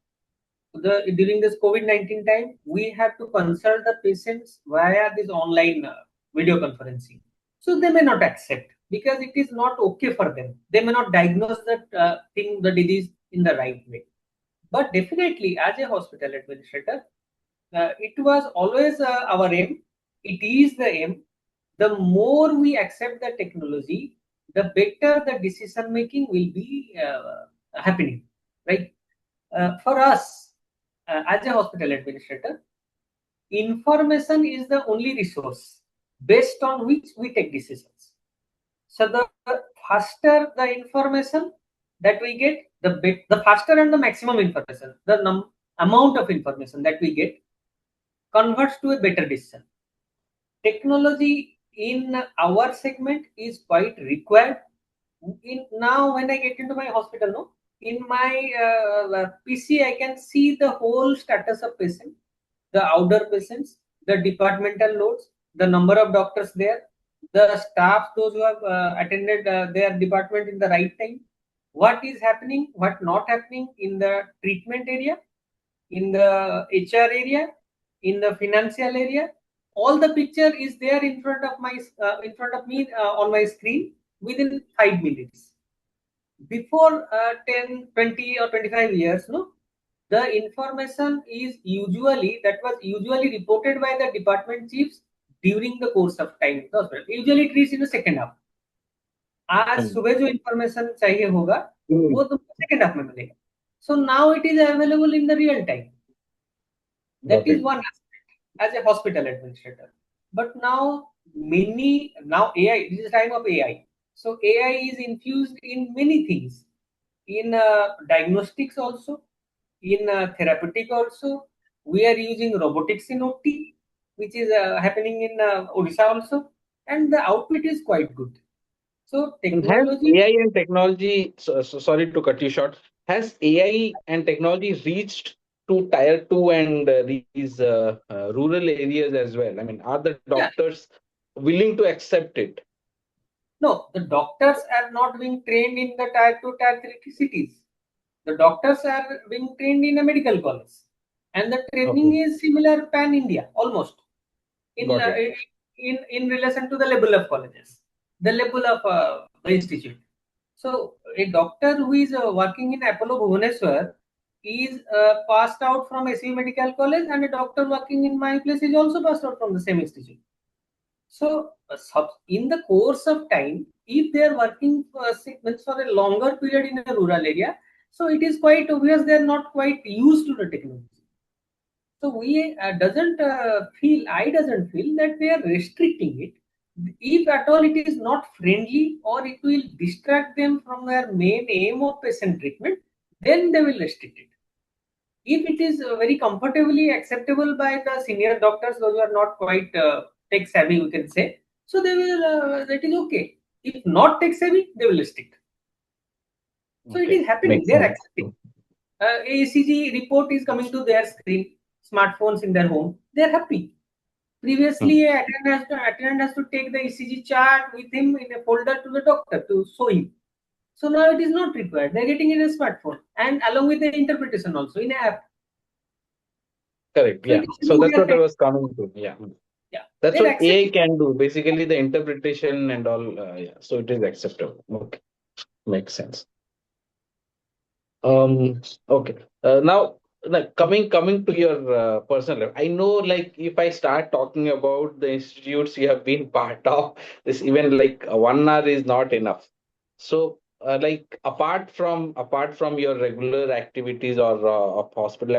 during this COVID-19 time, we have to consult the patients via this online video conferencing. So they may not accept because it is not okay for them. They may not diagnose the disease in the right way. But definitely, as a hospital administrator, it was always our aim. It is the aim. The more we accept the technology, the better the decision making will be happening. Right? For us, as a hospital administrator, information is the only resource based on which we take decisions. So the faster the information that we get, the faster and the maximum information, the amount of information that we get converts to a better decision. Technology in our segment is quite required. In now, when I get into my hospital, no, in my PC, I can see the whole status of patient, the outdoor patients, the departmental loads, the number of doctors there, the staff, those who have attended their department in the right time, what is happening, what not happening in the treatment area, in the HR area, in the financial area. All the picture is there in front of me on my screen within 5 minutes. Before 10, 20 or 25 years, no, the information is usually reported by the department chiefs during the course of time. Usually it reaches in the second half. आज Mm. सुबह जो information चाहिए होगा Mm. वो तुमको second half में मिलेगा. So now it is available in the real time. That Got is it. one aspect as a hospital administrator. But now AI, it is time of AI. So AI is infused in many things, in diagnostics also, in therapeutic also. We are using robotics in OT, which is happening in Odisha also, and the output is quite good. So And has technology, AI and technology, sorry to cut you short, has AI and technology reached to tier two and these rural areas as well? I mean, are the yeah, doctors willing to accept it? no, the doctors are not being trained in the tier 2, tier 3 cities. The doctors are being trained in a medical college, and the training Okay. is similar pan India almost in Got uh, it. in relation to the level of colleges, the level of the institute. So a doctor who is working in Apollo Bhubaneswar is passed out from SU Medical College, and a doctor working in my place is also passed out from the same institute. So, in the course of time, if they are working means for a longer period in a rural area, so it is quite obvious they are not quite used to the technology. So we I doesn't feel that we are restricting it. If at all it is not friendly or it will distract them from their main aim of patient treatment, then they will restrict it. If it is very comfortably acceptable by the senior doctors, those who are not quite tech savvy, we can say, so they will, that is okay. If not tech savvy, they will restrict. So it Okay. is happening, Makes they are sense. accepting. ACG report is coming to their screen, smartphones in their home, they are happy. Hmm. Previously, a attendant has to take the ECG chart with him in a folder to the doctor to show him. So now it is not required. They're getting in a smartphone and along with the interpretation also in an app. Correct. So it Yeah. is So showing that's their what I kind. was coming to. Yeah. Yeah, That's they're what AI accepting. can do. Basically, the interpretation and all. Yeah. So it is acceptable. Okay. Makes sense. Um, okay. Now, like coming to your personal life, I know, like, if I start talking about the institutes you have been part of, this even like 1 hour is not enough. So, like, apart from your regular activities or of hospital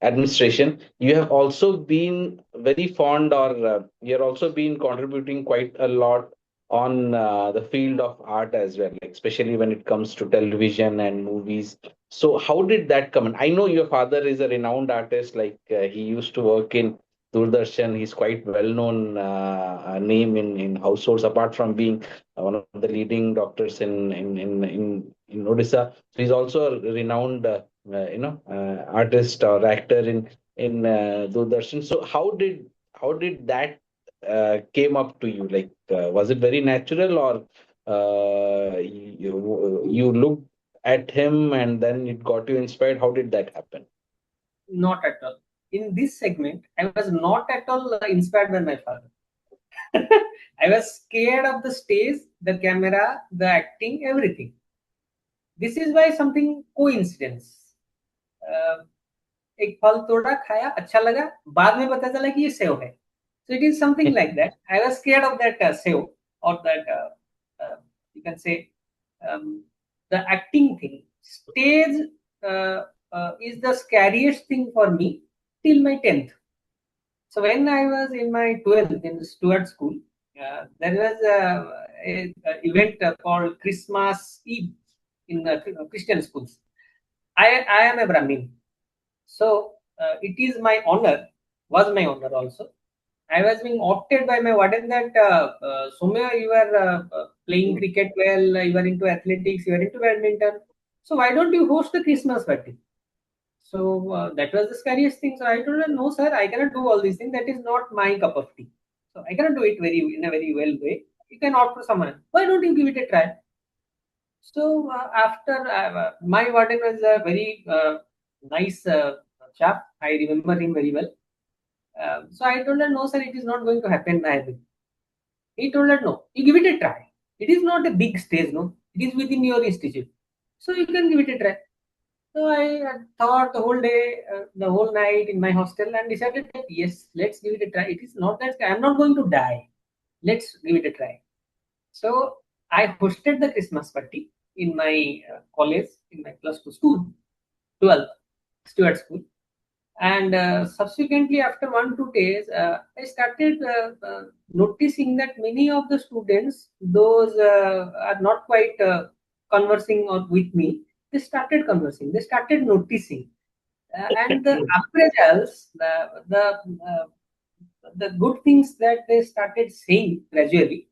administration, you have also been very fond, or you're also been contributing quite a lot on the field of art as well, like especially when it comes to television and movies. So how did that come in? I know your father is a renowned artist, like he used to work in Doordarshan. He's quite well-known name in households, apart from being one of the leading doctors in Odisha. So he's also a renowned artist or actor in Doordarshan. So how did that came up to you? Like, was it very natural, or you looked at him and then it got you inspired? How did that happen? Not at all. In this segment, I was not at all inspired by my father. I was scared of the stage, the camera, the acting, everything. This is why something coincidence. Uh, एक फल तोड़ा खाया अच्छा लगा बाद में पता चला कि ये सेव है. So it is something like that. I was scared of that sev or that you can say um, the acting thing. Stage is the scariest thing for me till my 10th. So when I was in my 12th in Stuart School, there was a event called Christmas Eve in the Christian schools. I am a Brahmin, so it is my honor, was my honor also. I was being opted by my warden that Soumya, you are playing cricket well, you are into athletics, you are into badminton. So why don't you host the Christmas party? So that was the scariest thing. So I told her, no, sir, I cannot do all these things. That is not my cup of tea. So I cannot do it very in a very well way. You can opt for someone else. Why don't you give it a try? So after my warden was a very nice chap. I remember him very well. So I told her, no, sir, it is not going to happen. He told her, no, you give it a try. It is not a big stage, no. It is within your institute. So you can give it a try. So I thought the whole day, the whole night in my hostel and decided that yes, let's give it a try. It is not that I'm not going to die. Let's give it a try. So I hosted the Christmas party in my college, in my plus two school, 12th, Stuart School. And subsequently, after 1 2 days, I started noticing that many of the students, those are not quite conversing or with me, they started conversing. They started noticing, and the appraisals, the good things that they started saying gradually,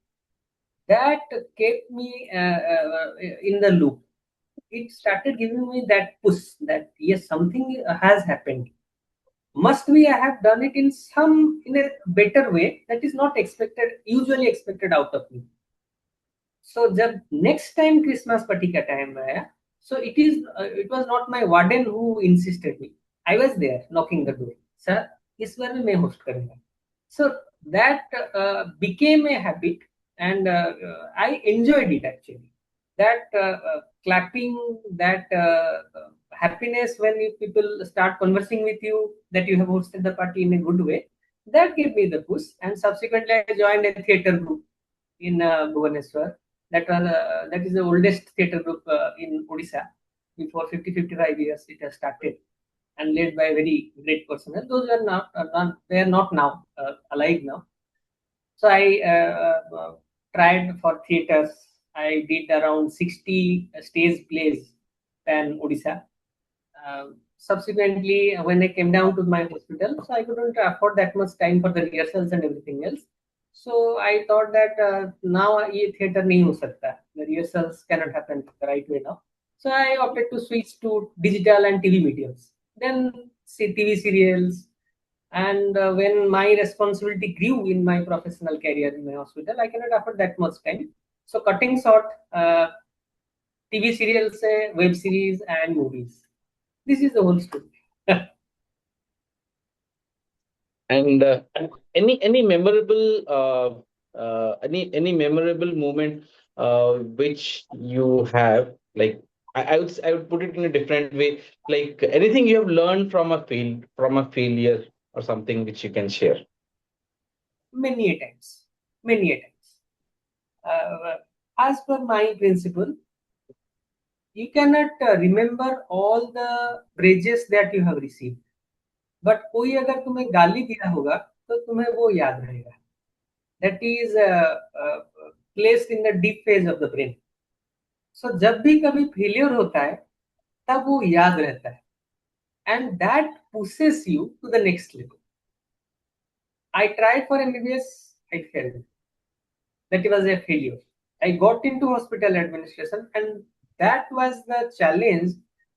that kept me in the loop. It started giving me that push that yes, something has happened. Must be I have done it in a better way that is not expected, usually expected out of me. So जब next time Christmas party का time आया, So it was not my warden who insisted me. I was there knocking the door. Sir, इस बार भी मैं host करूँगा. So that became a habit, and I enjoyed it actually. That clapping, that happiness when people start conversing with you that you have hosted the party in a good way, that gave me the push. And subsequently, I joined a theatre group in Bhubaneswar. That is the oldest theatre group in Odisha. Before 50-55 years, it has started and led by a very great personnel. Those they are not now alive now. So I tried for theatres. I did around 60 stage plays in Odisha. Subsequently, when I came down to my hospital, so I couldn't afford that much time for the rehearsals and everything else. So I thought that now ये theatre नहीं हो सकता. The rehearsals cannot happen the right way now. So I opted to switch to digital and TV mediums. Then see TV serials, and when my responsibility grew in my professional career in my hospital, I cannot afford that much time. So cutting short, TV serials, web series, and movies. This is the whole story. And any memorable any memorable moment which you have, like I would put it in a different way, like anything you have learned from a failure or something which you can share. Many a times. Many a times. As per my principle, you cannot remember all the praises that you have received. But कोई अगर तुम्हें गाली दिया होगा तो तुम्हें वो याद रहेगा. That is placed in the deep phase of the brain. So जब भी कभी failure होता है तब वो याद रहता है. And that pushes you to the next level. I tried for MBBS, I failed. That was a failure. I got into hospital administration, and that was the challenge,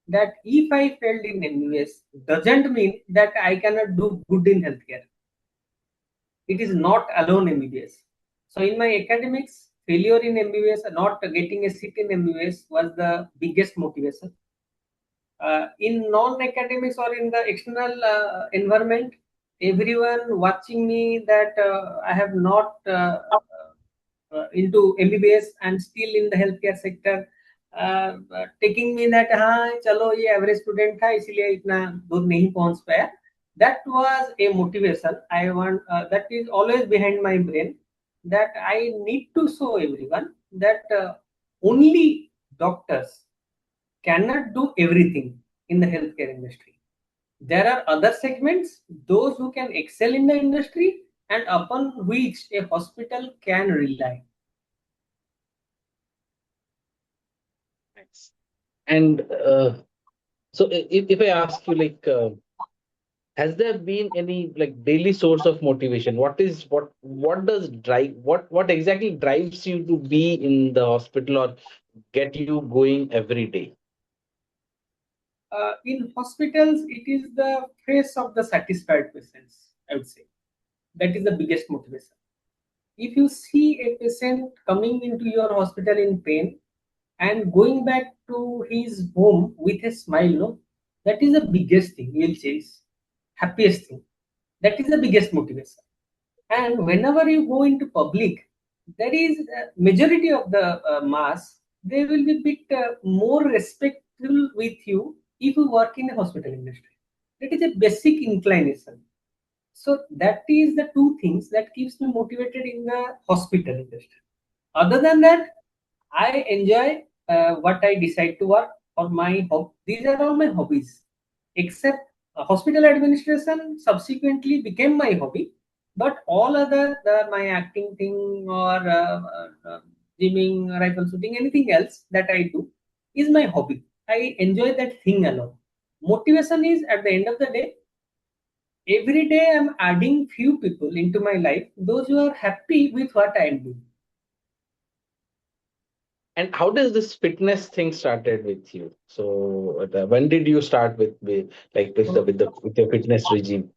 that if I failed in MBBS doesn't mean that I cannot do good in healthcare. It is not alone MBBS. So in my academics, failure in MBBS, not getting a seat in MBBS was the biggest motivation. In non-academics or in the external environment, everyone watching me that I have not into MBBS and still in the healthcare sector, taking me that हाँ चलो ये average student था इसलिए इतना दूर नहीं पहुंच पाया. That was a motivation. I want that is always behind my brain, that I need to show everyone that only doctors cannot do everything in the healthcare industry. There are other segments, those who can excel in the industry and upon which a hospital can rely. Thanks. And so if I ask you, like, has there been any like daily source of motivation? What does drive, what exactly drives you to be in the hospital or get you going every day? In hospitals, it is the face of the satisfied patients, I would say. That is the biggest motivation. If you see a patient coming into your hospital in pain and going back to his home with a smile, no, that is the biggest thing you will chase. Happiest thing. That is the biggest motivation. And whenever you go into public, there is a majority of the mass, they will be bit more respectful with you if you work in the hospital industry. That is a basic inclination. So that is the two things that keeps me motivated in the hospital industry. Other than that, I enjoy what I decide to work or my hobby. These are all my hobbies. Except hospital administration subsequently became my hobby, but all other my acting thing or gymming, rifle shooting, anything else that I do is my hobby. I enjoy that thing a lot. Motivation is at the end of the day, every day I'm adding few people into my life, those who are happy with what I am doing. And how does this fitness thing started with you? So when did you start with like with the fitness regime?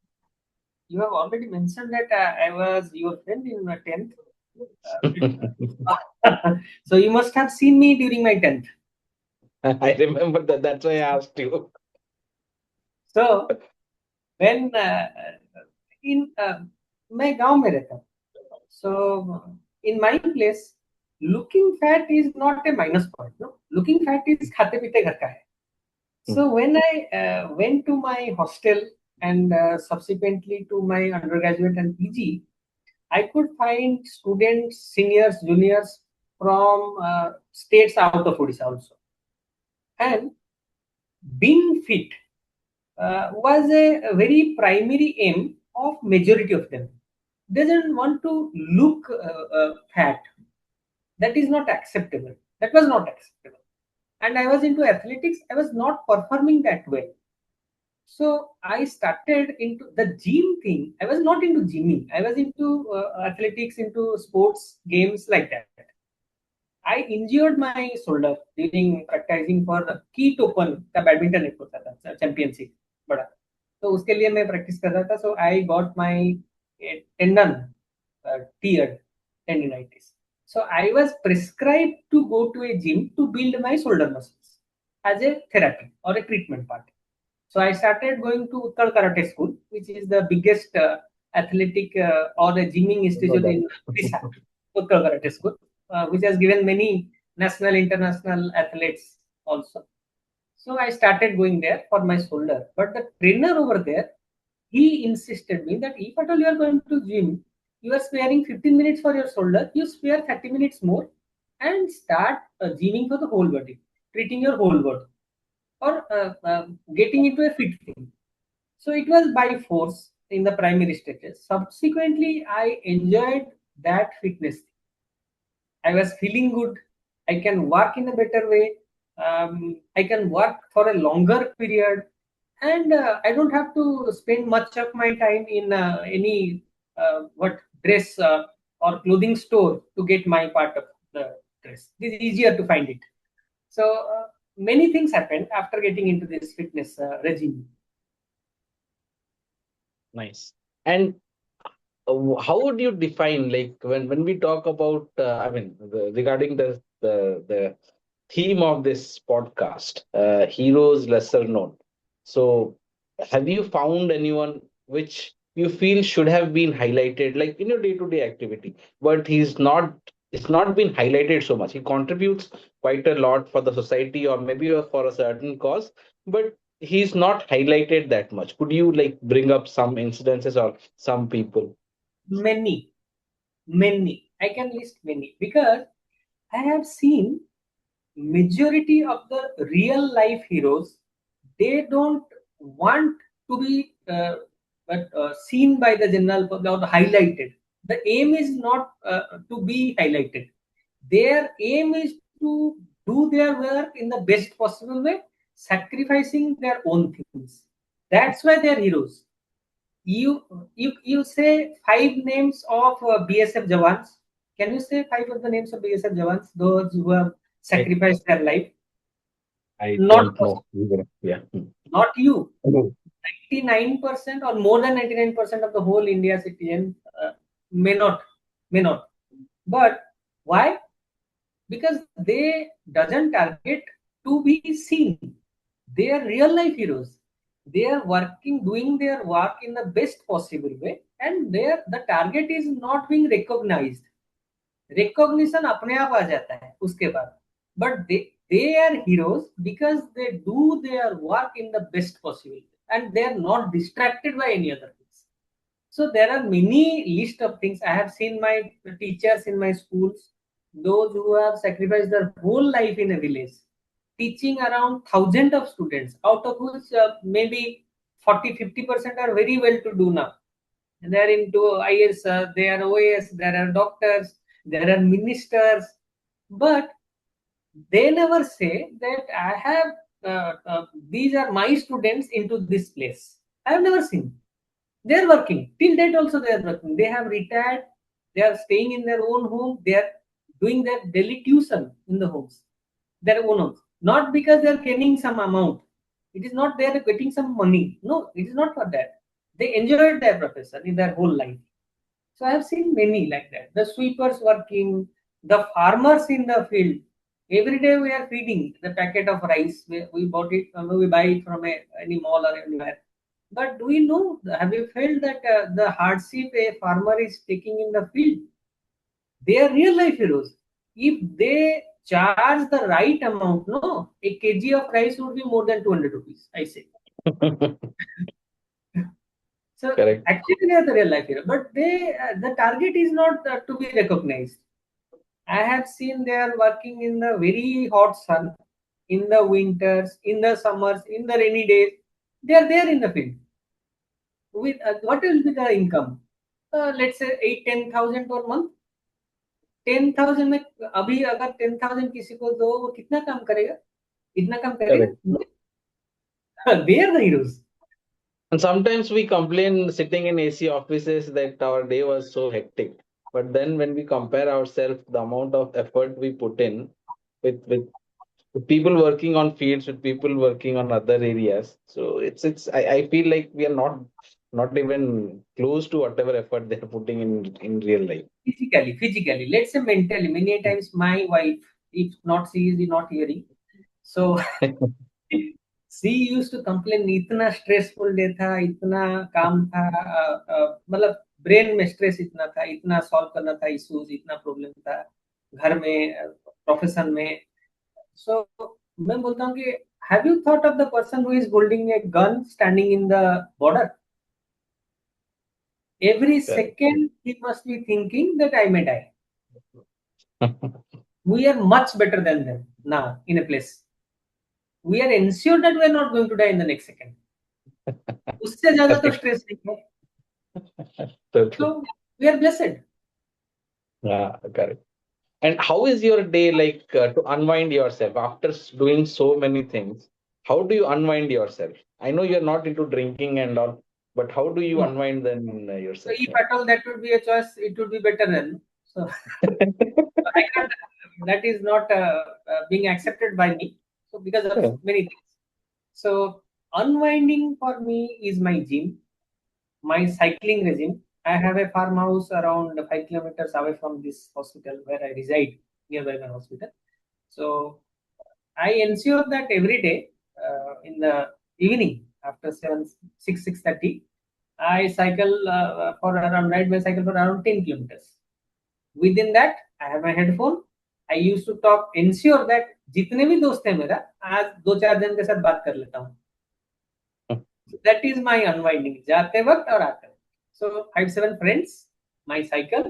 You have already mentioned that I was your friend in my 10th. So you must have seen me during my 10th. I remember that. That's why I asked you. So when in मैं गांव में रहता हूँ, so in my place looking fat is not a minus point. No, looking fat is खाते पीते घर का है. So when I went to my hostel and subsequently to my undergraduate and PG, I could find students, seniors, juniors from states out of Odisha also. And being fit was a very primary aim of majority of them. They didn't want to look fat. That is not acceptable. That was not acceptable. And I was into athletics. I was not performing that well. So I started into the gym thing. I was not into gymming. I was into athletics, into sports, games like that. I injured my shoulder during practicing for the Key Open का badminton एक होता था championship बड़ा, तो उसके लिए मैं practice कर रहा था. So I got my tendon teared tendinitis. So I was prescribed to go to a gym to build my shoulder muscles as a therapy or a treatment part. So I started going to Uttar Karate School, which is the biggest athletic or a gymming institute in Odisha. Uttar Karate School, which has given many national, international athletes also. So I started going there for my shoulder. But the trainer over there, he insisted me that if at all you are going to gym, you are sparing 15 minutes for your shoulder, you spare 30 minutes more and start gymming for the whole body, treating your whole body or getting into a fit thing. So it was by force in the primary stages. Subsequently, I enjoyed that fitness. I was feeling good. I can work in a better way. I can work for a longer period, and I don't have to spend much of my time in any what dress or clothing store to get my part of the dress. It is easier to find it. So many things happened after getting into this fitness regime. Nice. And how would you define, like, when we talk about I mean, regarding the theme of this podcast, heroes lesser known. So have you found anyone which you feel should have been highlighted, like in your day-to-day activity, but it's not been highlighted so much? He contributes quite a lot for the society or maybe for a certain cause, but he's not highlighted that much. Could you like bring up some incidences or some people? Many, many. I can list many because I have seen majority of the real life heroes. They don't want to be seen by the general public or highlighted. The aim is not to be highlighted. Their aim is to do their work in the best possible way, sacrificing their own things. That's why they're heroes. You say five names of BSF Jawans. Can you say five of the names of BSF Jawans? Those who have I, sacrificed their life. I Not don't possible. know either. Yeah. Not you. Mhm. 99% or more than 99% of the whole India citizen may not, may not. But why? Because they doesn't target to be seen. They are real life heroes. They are working, doing their work in the best possible way, and the target is not being recognized. Recognition अपने आप आ जाता है उसके बाद. But they are heroes because they do their work in the best possible way, and they are not distracted by any other things. So there are many list of things. I have seen my teachers in my schools, those who have sacrificed their whole life in a village, teaching around thousands of students, out of which maybe 40-50% are very well to do now. They are into IS, they are OAS, there are doctors, there are ministers, but they never say that I have these are my students into this place. I have never seen. They are working till date. Also, they are working. They have retired. They are staying in their own home. They are doing their daily tuition in the homes, their own homes. Not because they are gaining some amount. It is not they are getting some money. No, it is not for that. They enjoyed their profession in their whole life. So I have seen many like that. The sweepers working, the farmers in the field. Every day we are feeding the packet of rice. We bought it, we buy it from any mall or anywhere. But do we know, have you felt that the hardship a farmer is taking in the field? They are real life heroes. If they charge the right amount, no, a kg of rice would be more than 200 rupees, I say. So Correct. actually, they are the real life hero, but the target is not to be recognized. I have seen they are working in the very hot sun, in the winters, in the summers, in the rainy days. They are there in the field. With what will be the income? Let's say 8-10 thousand per month. 10,000 में अभी अगर 10,000 किसी को दो वो कितना काम करेगा? इतना काम Correct. करेगा? They are the heroes. And sometimes we complain sitting in AC offices that our day was so hectic. But then when we compare ourselves, the amount of effort we put in with people working on fields, with people working on other areas. So I feel like we are not even close to whatever effort they're putting in real life. Physically. Let's say mentally. Many times my wife, if not she is not hearing, so she used to complain इतना stressful day था, इतना काम था, मतलब brain में stress इतना था, इतना सॉल्व करना था इश्यूज, इतना प्रॉब्लम था घर में, प्रोफेशन में. सो मैं बोलता हूँ कि have you thought of the person who is holding a gun standing in the border? Every Correct. second he must be thinking that I may die. We are much better than them now in a place. We are ensured that we are not going to die in the next second. उससे ज्यादा तो Correct. Stress नहीं है. So true. So we are blessed. Yeah, correct. And how is your day like to unwind yourself after doing so many things? How do you unwind yourself? I know you're not into drinking and all, but how do you No. unwind then So yourself? if at all that would be a choice, it would be better then. So I can't, that is not being accepted by me. So because of many things. So unwinding for me is my gym, my cycling regime. I have a farmhouse around 5 kilometers away from this hospital where I reside, nearby my hospital. So I ensure that every day in the evening after 6:30, I cycle for around ride my cycle for around 10 kilometers. Within that, I have my headphone. I used to talk, ensure that जितने भी दोस्त हैं मेरा, आज 2-4 जन के साथ बात कर लेता हूँ. That is my unwinding. जाते वक्त और आते वक्त. So 5-7 friends, my cycle,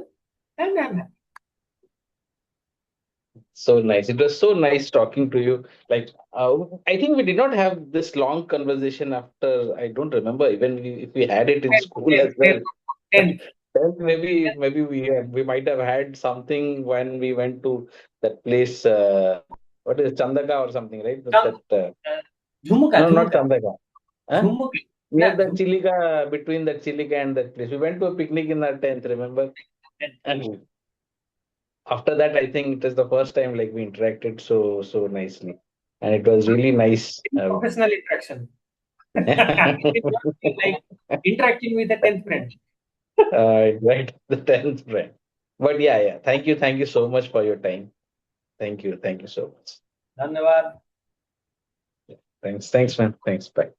and I'm happy. So nice. It was so nice talking to you. Like, I think we did not have this long conversation after, I don't remember even if we had it in school as 10th, well. 10th. Then maybe we might have had something when we went to that place. What is it, Chandaka or something, right? Jhumka, No, not jhumka, Chandaka. Huh? Jhumka. Near ना, the Chilika, between the Chilika and that place. We went to a picnic in our 10th, remember? And after that, I think it was the first time like we interacted so nicely, and it was really nice. professional interaction. It is not like interacting with a 10th friend. Right, the 10th friend. But yeah. Thank you so much for your time. Thank you so much. धन्यवाद. Thanks, man. Thanks, bye.